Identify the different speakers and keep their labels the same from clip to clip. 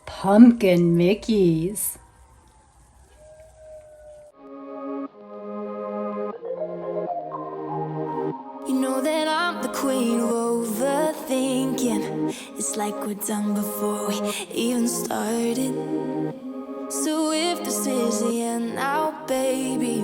Speaker 1: Pumpkin Mickeys.
Speaker 2: You know that I'm the queen of overthinking. It's like we're done before we even started. So if this is the end now, baby,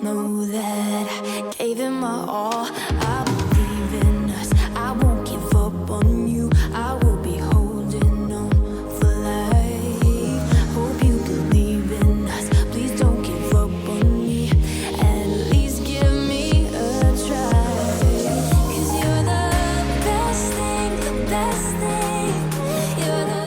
Speaker 2: know that I gave it my all. I believe in us, I won't give up on you. I will be holding on for life. Hope you believe in us, please don't give up on me. At least give me a try. 'Cause you're the best thing, the best thing. You're the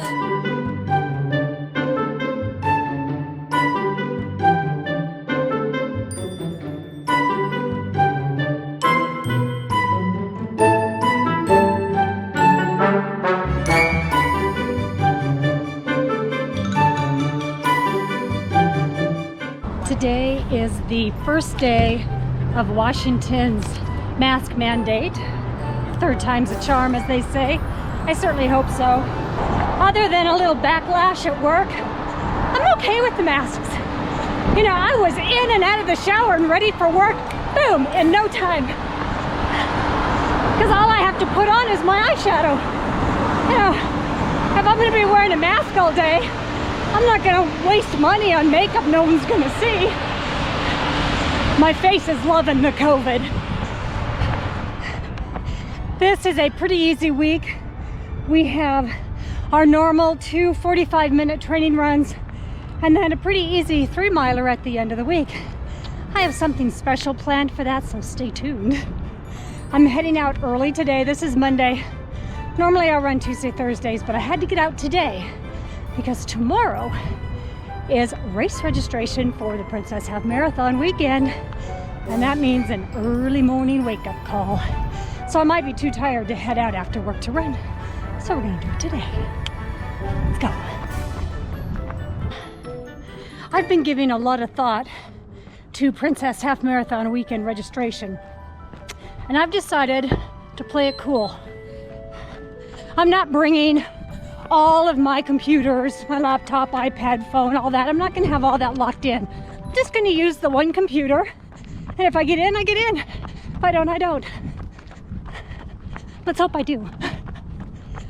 Speaker 1: Today is the first day of Washington's mask mandate. Third time's a charm, as they say. I certainly hope so. Other than a little backlash at work, I'm okay with the masks. You know, I was in and out of the shower and ready for work, boom, in no time. Because all I have to put on is my eyeshadow. You know, if I'm going to be wearing a mask all day, I'm not going to waste money on makeup no one's going to see. My face is loving the COVID. This is a pretty easy week. We have our normal 2 45-minute training runs and then a pretty easy 3-miler at the end of the week. I have something special planned for that, so stay tuned. I'm heading out early today. This is Monday. Normally I run Tuesday, Thursdays, but I had to get out today because tomorrow is race registration for the Princess Half Marathon weekend, and that means an early morning wake-up call. So I might be too tired to head out after work to run, so we're gonna do it today. Let's go. I've been giving a lot of thought to Princess Half Marathon weekend registration, and I've decided to play it cool. I'm not bringing all of my computers, my laptop, iPad, phone, all that. I'm not gonna have all that locked in. I'm just gonna use the one computer, and if I get in, I get in. If I don't, I don't. Let's hope I do.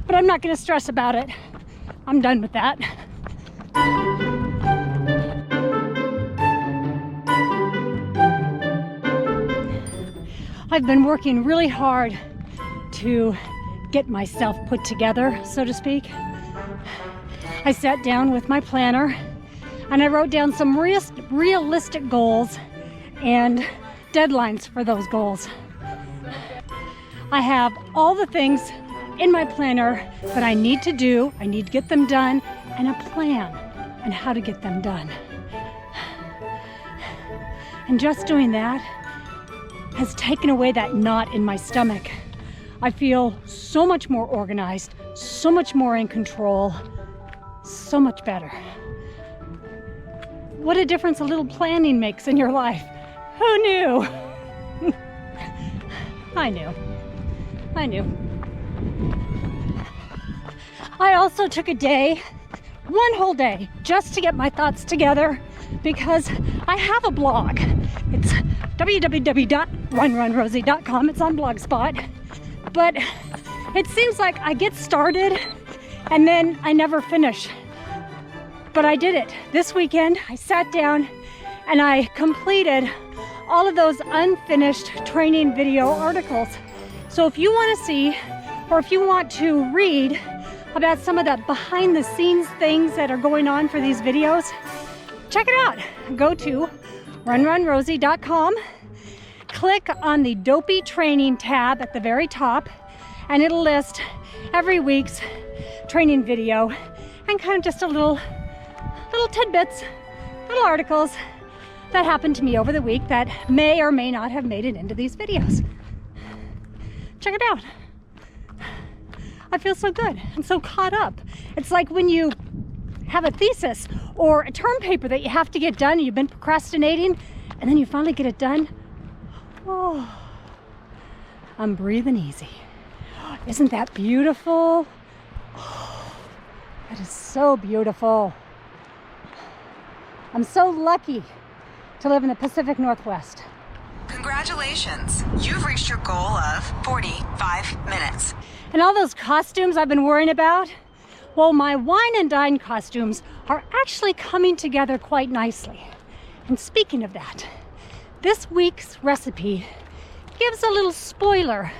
Speaker 1: But I'm not gonna stress about it. I'm done with that. I've been working really hard to get myself put together, so to speak. I sat down with my planner and I wrote down some realistic goals and deadlines for those goals. I have all the things in my planner that I need to do, I need to get them done, and a plan on how to get them done. And just doing that has taken away that knot in my stomach. I feel so much more organized, so much more in control, so much better. What a difference a little planning makes in your life. Who knew? I knew. I also took a day, one whole day, just to get my thoughts together because I have a blog. It's www.runrunrosie.com. It's on Blogspot. But it seems like I get started and then I never finish. But I did it. This weekend, I sat down and I completed all of those unfinished training video articles. So if you want to see, or if you want to read about some of the behind the scenes things that are going on for these videos, check it out. Go to runrunrosie.com, click on the Dopey training tab at the very top, and it'll list every week's training video and kind of just a little tidbits, little articles that happened to me over the week that may or may not have made it into these videos. Check it out. I feel so good. I'm so caught up. It's like when you have a thesis or a term paper that you have to get done and you've been procrastinating and then you finally get it done. Oh, I'm breathing easy. Isn't that beautiful? Oh. That is so beautiful. I'm so lucky to live in the Pacific Northwest.
Speaker 3: Congratulations, you've reached your goal of 45 minutes.
Speaker 1: And all those costumes I've been worrying about, well, my wine and dine costumes are actually coming together quite nicely. And speaking of that, this week's recipe gives a little spoiler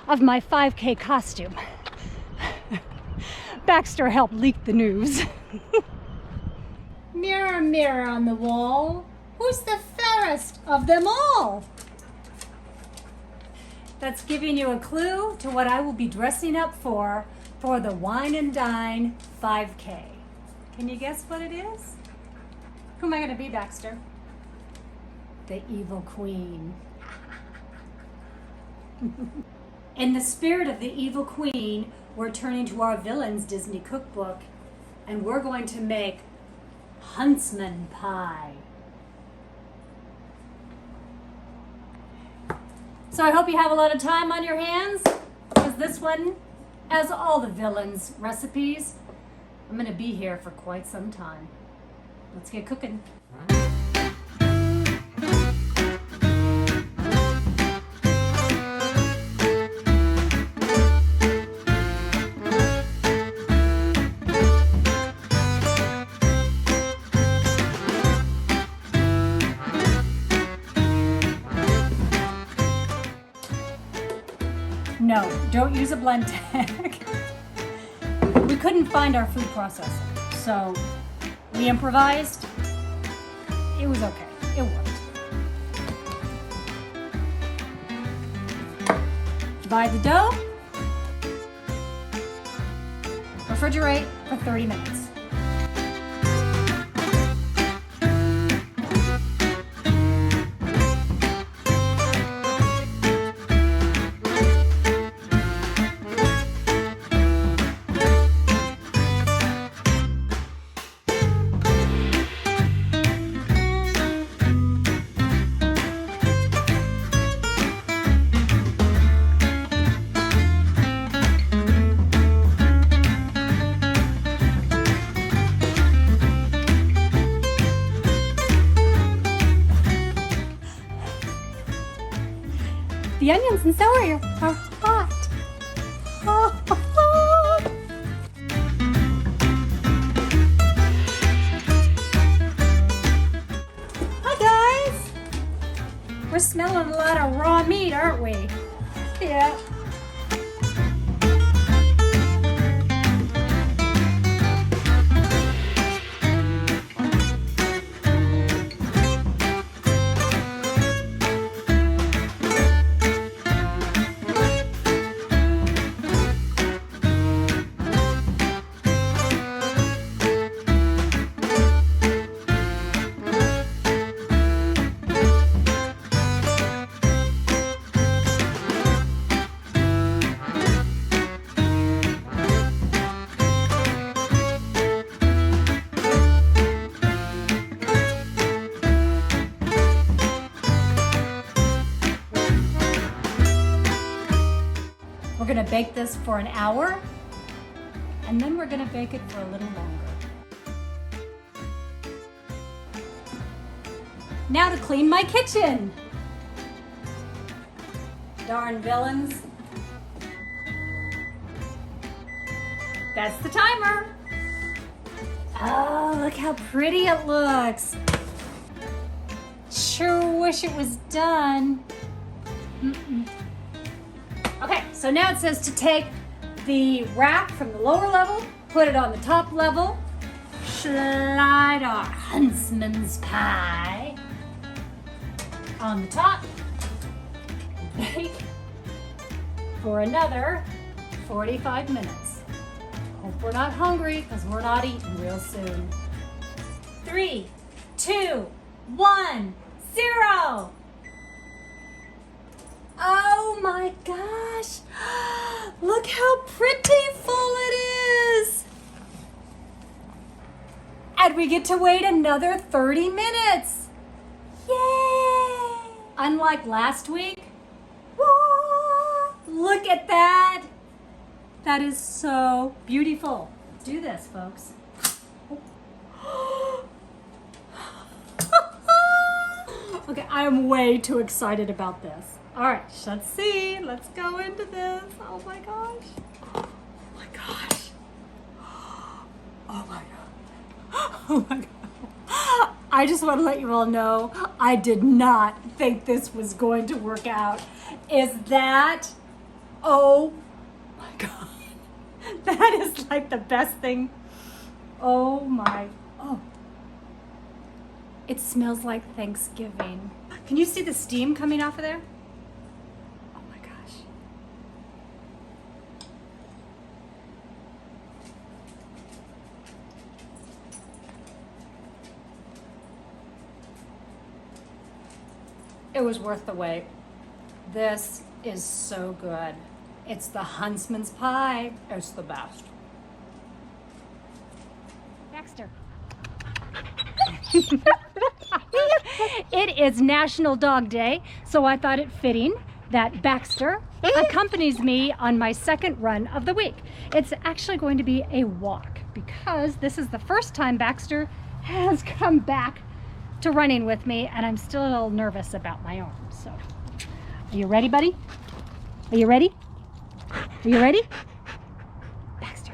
Speaker 1: of my 5K costume. Baxter helped leak the news. Mirror, mirror on the wall, who's the fairest of them all? That's giving you a clue to what I will be dressing up for the Wine and Dine 5K. Can you guess what it is? Who am I going to be, Baxter? The Evil Queen. In the spirit of the Evil Queen, we're turning to our Villains Disney cookbook, and we're going to make huntsman pie. So I hope you have a lot of time on your hands, because this one, as all the villains' recipes, I'm going to be here for quite some time. Let's get cooking. No, don't use a blend tag. We couldn't find our food processor, so we improvised. It was okay. It worked. Divide the dough. Refrigerate for 30 minutes. The onions and celery are hot. Hi guys! We're smelling a lot of raw meat, aren't we? Yeah. We're gonna bake this for an hour, and then we're gonna bake it for a little longer. Now to clean my kitchen. Darn villains. That's the timer. Oh, look how pretty it looks. Sure wish it was done. Okay, so now it says to take the rack from the lower level, put it on the top level, slide our huntsman's pie on the top, bake for another 45 minutes. Hope we're not hungry, because we're not eating real soon. 3, 2, 1, 0. Oh my gosh, look how pretty full it is. And we get to wait another 30 minutes. Yay! Unlike last week, whoa, look at that. That is so beautiful. do this, folks. Okay, I am way too excited about this. All right, let's see. Let's go into this. Oh my gosh. Oh my gosh. Oh my god. Oh my god. I just want to let you all know, I did not think this was going to work out. Is that, oh my god. That is like the best thing. Oh my, oh. It smells like Thanksgiving. Can you see the steam coming off of there? Oh my gosh. It was worth the wait. This is so good. It's the huntsman's pie. It's the best. Baxter. It is National Dog Day, so I thought it fitting that Baxter accompanies me on my second run of the week. It's actually going to be a walk because this is the first time Baxter has come back to running with me, and I'm still a little nervous about my arm. So, are you ready, buddy? Are you ready? Are you ready? Baxter.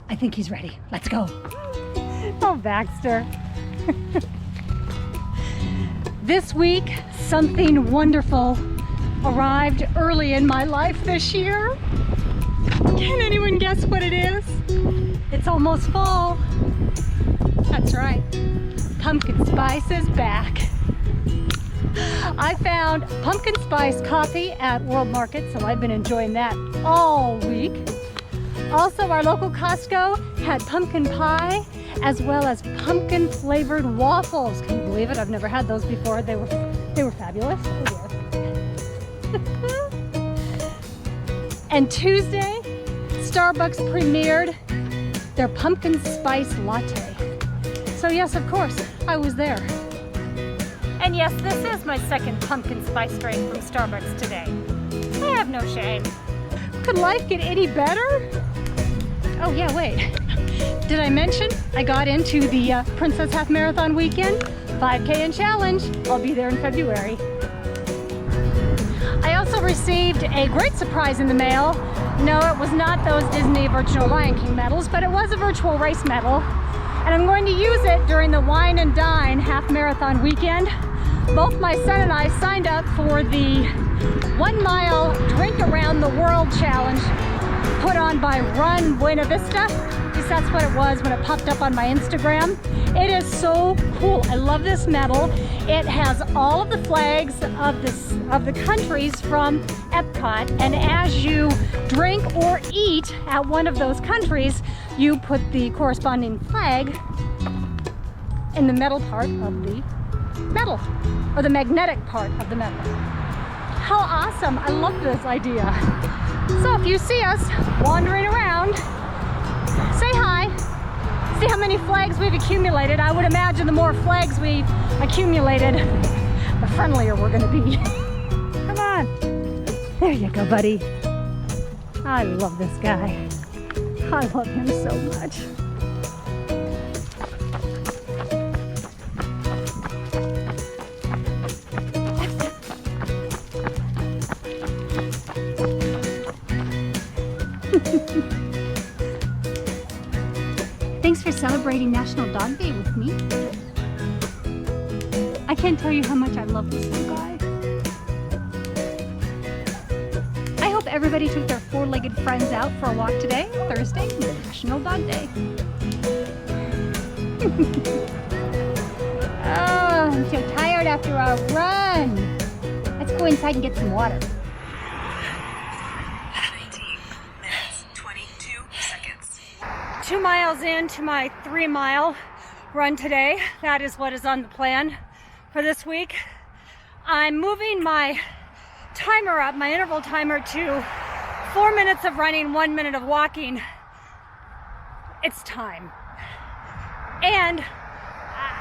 Speaker 1: I think he's ready. Let's go. Oh, Baxter. This week, something wonderful arrived early in my life this year. Can anyone guess what it is? It's almost fall. That's right. Pumpkin spice is back. I found pumpkin spice coffee at World Market, so I've been enjoying that all week. Also, our local Costco had pumpkin pie as well as pumpkin flavored waffles. Can you believe it? I've never had those before. They were fabulous. Oh, dear. And Tuesday, Starbucks premiered their pumpkin spice latte. So yes, of course, I was there. And yes, this is my second pumpkin spice drink from Starbucks today. I have no shame. Could life get any better? Oh yeah, wait. Did I mention I got into the Princess Half Marathon weekend? 5K and challenge. I'll be there in February. I also received a great surprise in the mail. No, it was not those Disney Virtual Lion King medals, but it was a virtual race medal. And I'm going to use it during the Wine and Dine Half Marathon weekend. Both my son and I signed up for the 1 mile drink around the world challenge put on by Run Buena Vista. At least that's what it was when it popped up on my Instagram. It is so cool. I love this medal. It has all of the flags of the countries from Epcot, and as you drink or eat at one of those countries, you put the corresponding flag in the metal part of the medal, or the magnetic part of the medal. How awesome. I love this idea. So if you see us wandering around, say hi. See how many flags we've accumulated. I would imagine the more flags we've accumulated, the friendlier we're gonna be. Come on. There you go, buddy. I love this guy. I love him so much. Thanks for celebrating National Dog Day with me. I can't tell you how much I love this little guy. I hope everybody took their four-legged friends out for a walk today, Thursday, National Dog Day. Oh, I'm so tired after our run. Let's go inside and get some water.
Speaker 3: 19 minutes, 22 seconds.
Speaker 1: 2 miles into my 3-mile run today. That is what is on the plan for this week. I'm moving my timer up, my interval timer, to 4 minutes of running, 1 minute of walking. It's time. And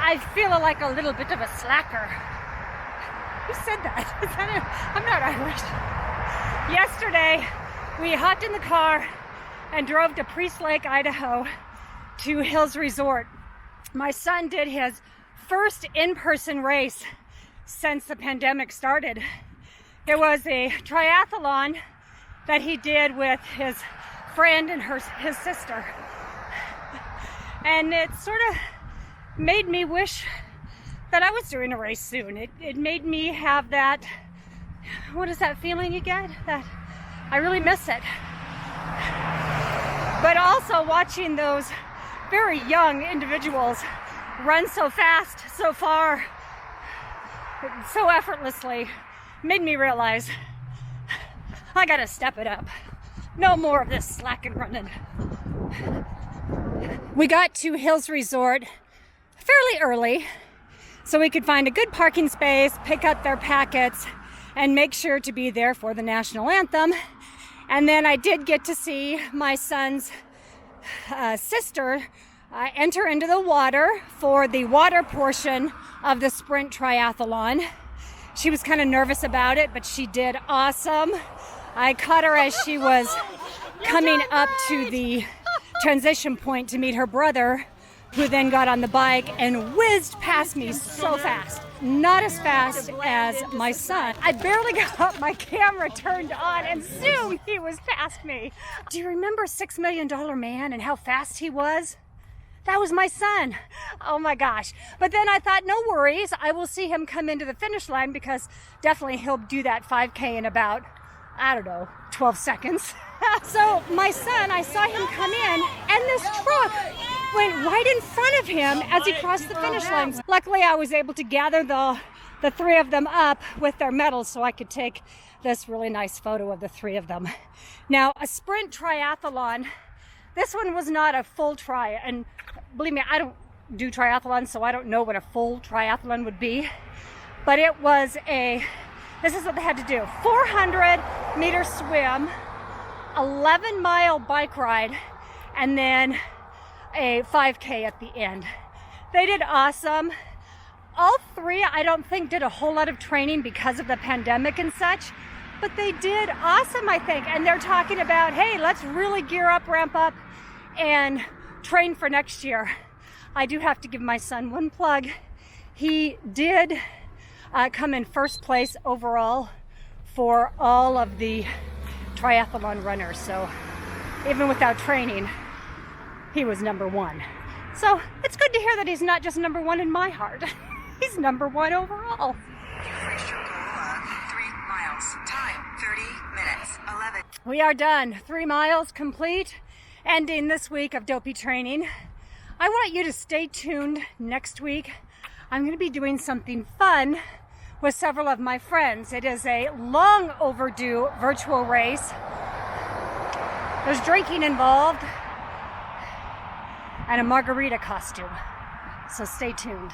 Speaker 1: I feel like a little bit of a slacker. Who said that? Is that I'm not Irish. Yesterday, We hopped in the car and drove to Priest Lake, Idaho to Hills Resort. My son did his first in-person race since the pandemic started. It was a triathlon that he did with his friend and his sister. And it sort of made me wish that I was doing a race soon. It made me have that, what is that feeling you get? That I really miss it. But also watching those very young individuals run so fast, so far, so effortlessly, made me realize I gotta step it up. No more of this slack and running. We got to Hills Resort fairly early so we could find a good parking space, pick up their packets, and make sure to be there for the national anthem. And then I did get to see my son's sister enter into the water for the water portion of the sprint triathlon. She was kind of nervous about it, but she did awesome. I caught her as she was coming up to the transition point to meet her brother, who then got on the bike and whizzed past me so fast. Not as fast as my son. I barely got my camera turned on and zoom, he was past me. Do you remember $6 Million Man and how fast he was? That was my son. Oh my gosh. But then I thought, no worries, I will see him come into the finish line because definitely he'll do that 5K in about, I don't know, 12 seconds. So my son, I saw him come in and this truck went right in front of him as he crossed the finish line. Luckily, I was able to gather the three of them up with their medals so I could take this really nice photo of the three of them. Now, a sprint triathlon, this one was not a full tri, and believe me, I don't do triathlons, so I don't know what a full triathlon would be, but it was this is what they had to do: 400-meter swim, 11-mile bike ride, and then a 5K at the end. They did awesome. All three, I don't think, did a whole lot of training because of the pandemic and such, but they did awesome, I think. And they're talking about, hey, let's really gear up, ramp up, and train for next year. I do have to give my son one plug. He did come in first place overall for all of the triathlon runners. So even without training, he was number one. So it's good to hear that he's not just number one in my heart. He's number one overall.
Speaker 3: You've reached your goal of 3 miles. Time, 30 minutes, 11.
Speaker 1: We are done. 3 miles complete. Ending this week of Dopey training. I want you to stay tuned next week. I'm going to be doing something fun with several of my friends. It is a long overdue virtual race. There's drinking involved and a margarita costume. So stay tuned.